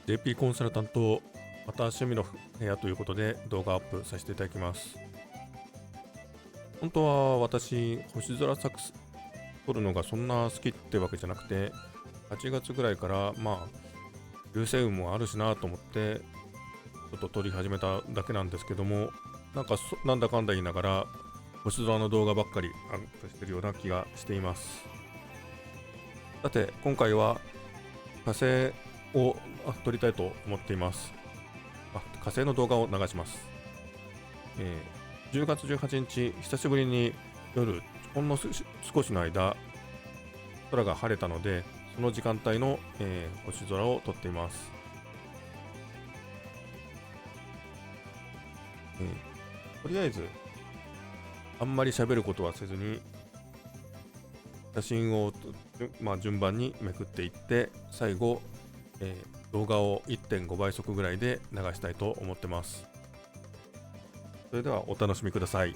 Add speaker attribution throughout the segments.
Speaker 1: JP コンサルタント、また趣味の部屋ということで動画アップさせていただきます。本当は私、星空作撮るのがそんな好きってわけじゃなくて、8月ぐらいから流星雲もあるしなと思って、ちょっと撮り始めただけなんですけども、なんだかんだ言いながら、星空の動画ばっかりアップしてるような気がしています。さて、今回は火星を撮りたいと思っています。火星の動画を流します。10月18日、久しぶりに夜、ほんの少しの間、空が晴れたので、その時間帯の、星空を撮っています。とりあえず、あんまり喋ることはせずに、写真を、順番にめくっていって、最後、動画を1.5倍速ぐらいで流したいと思ってます。それではお楽しみください。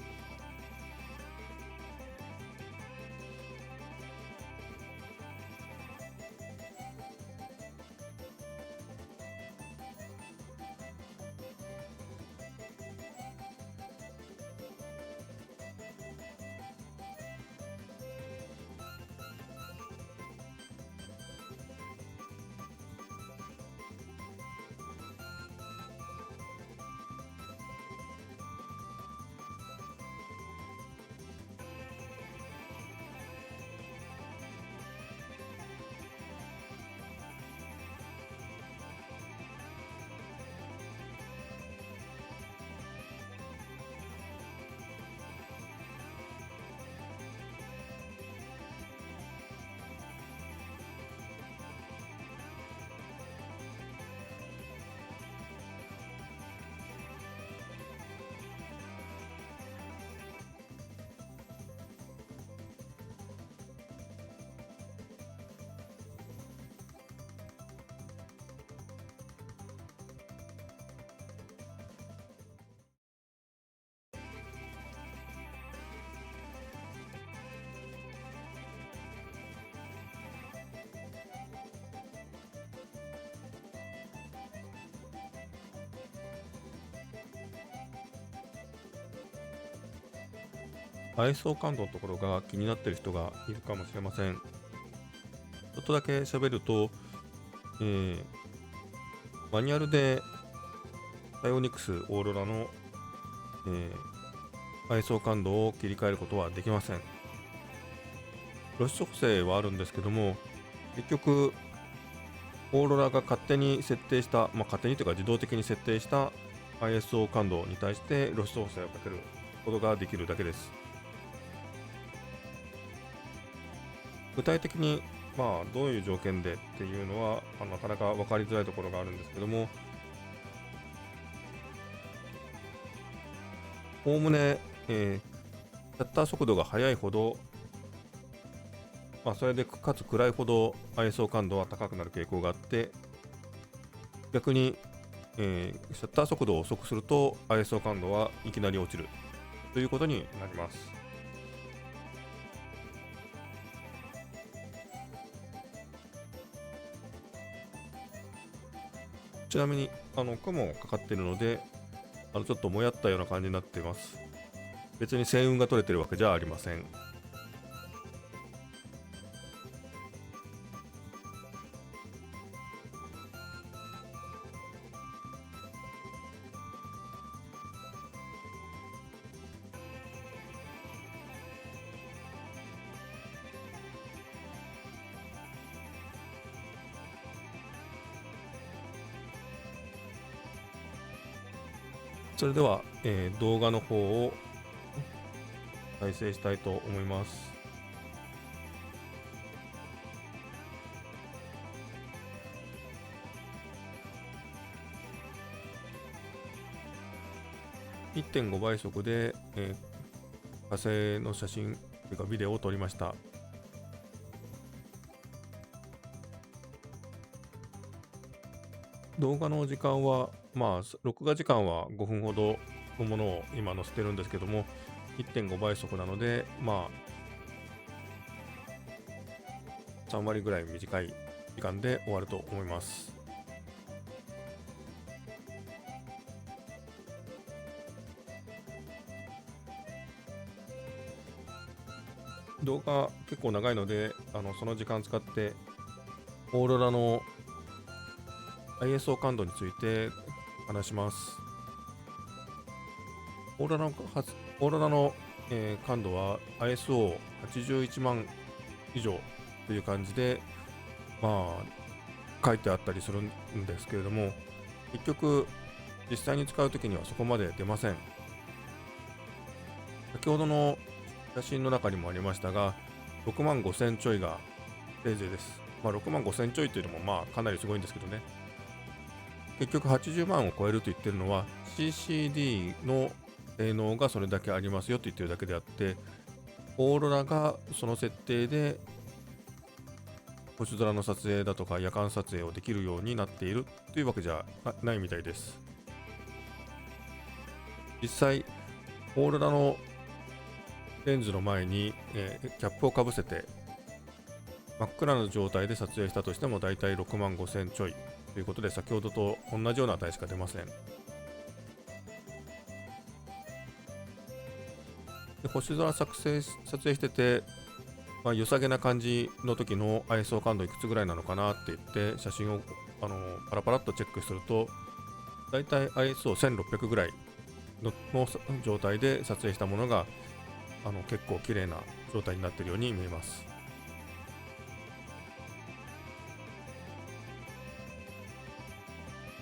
Speaker 1: ISO 感度のところが気になっている人がいるかもしれません。ちょっとだけ喋ると、えーマニュアルで Ionix オーロラの、ISO 感度を切り替えることはできません。露出補正はあるんですけども、結局、オーロラが勝手に設定した、勝手にというか自動的に設定した ISO 感度に対して露出補正をかけることができるだけです。具体的に、どういう条件でっていうのは、なかなか分かりづらいところがあるんですけども、おおむね、シャッター速度が速いほど、それでかつ暗いほど ISO 感度は高くなる傾向があって、逆に、シャッター速度を遅くすると ISO 感度はいきなり落ちるということになります。ちなみに、雲かかっているので、ちょっともやったような感じになっています。別に星雲が取れてるわけじゃありません。それでは、動画の方を再生したいと思います。1.5倍速で、火星の写真というかビデオを撮りました。動画の時間は、録画時間は5分ほどのものを今載せてるんですけども、1.5倍速なので、3割ぐらい短い時間で終わると思います。動画結構長いので、その時間使ってオーロラの ISO 感度について話します。オーロラのオーロラの、感度は ISO81 万以上という感じで、まあ、書いてあったりするんですけれども、結局、実際に使うときにはそこまで出ません。先ほどの写真の中にもありましたが、6万5000ちょいがせいぜいです。6万5000ちょいというのもかなりすごいんですけどね。結局80万を超えると言ってるのは CCD の性能がそれだけありますよと言ってるだけであって、オーロラがその設定で星空の撮影だとか夜間撮影をできるようになっているというわけじゃないみたいです。実際、オーロラのレンズの前に、キャップをかぶせて真っ暗な状態で撮影したとしてもだいたい6万5000ちょいということで、先ほどと同じような値しか出ません。で星空撮影してて、良さげな感じの時の ISO 感度いくつぐらいなのかなって言って写真をパラパラっとチェックすると、だいたい ISO1600 ぐらいの状態で撮影したものが結構綺麗な状態になっているように見えます。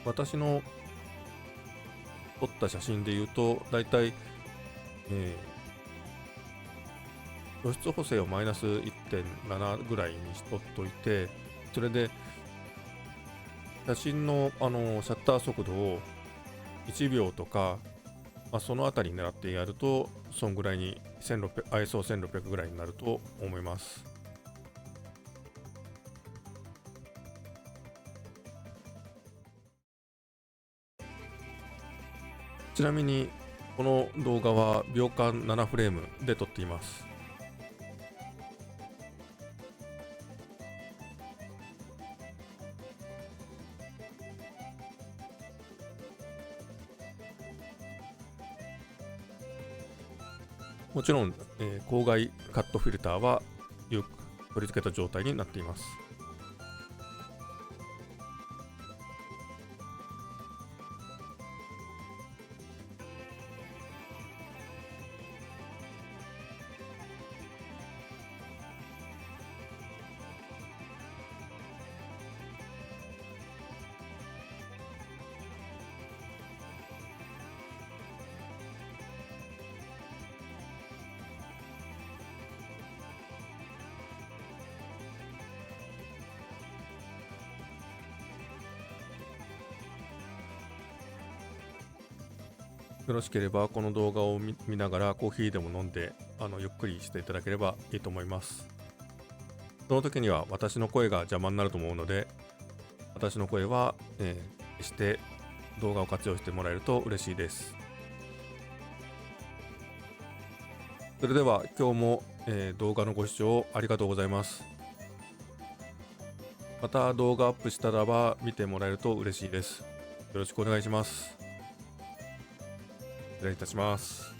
Speaker 1: 私の撮った写真で言うと、だいたい、露出補正をマイナス 1.7 ぐらいにしとっといて、それで写真の、シャッター速度を1秒とか、そのあたりに狙ってやると、そんぐらいにISO1600 ぐらいになると思います。ちなみに、この動画は秒間7フレームで撮っています。もちろん、光害カットフィルターは取り付けた状態になっています。よろしければこの動画を見ながらコーヒーでも飲んでゆっくりしていただければいいと思います。その時には私の声が邪魔になると思うので、私の声は、消して動画を活用してもらえると嬉しいです。それでは今日も、動画のご視聴ありがとうございます。また動画アップしたらば見てもらえると嬉しいです。よろしくお願いします。失礼いたします。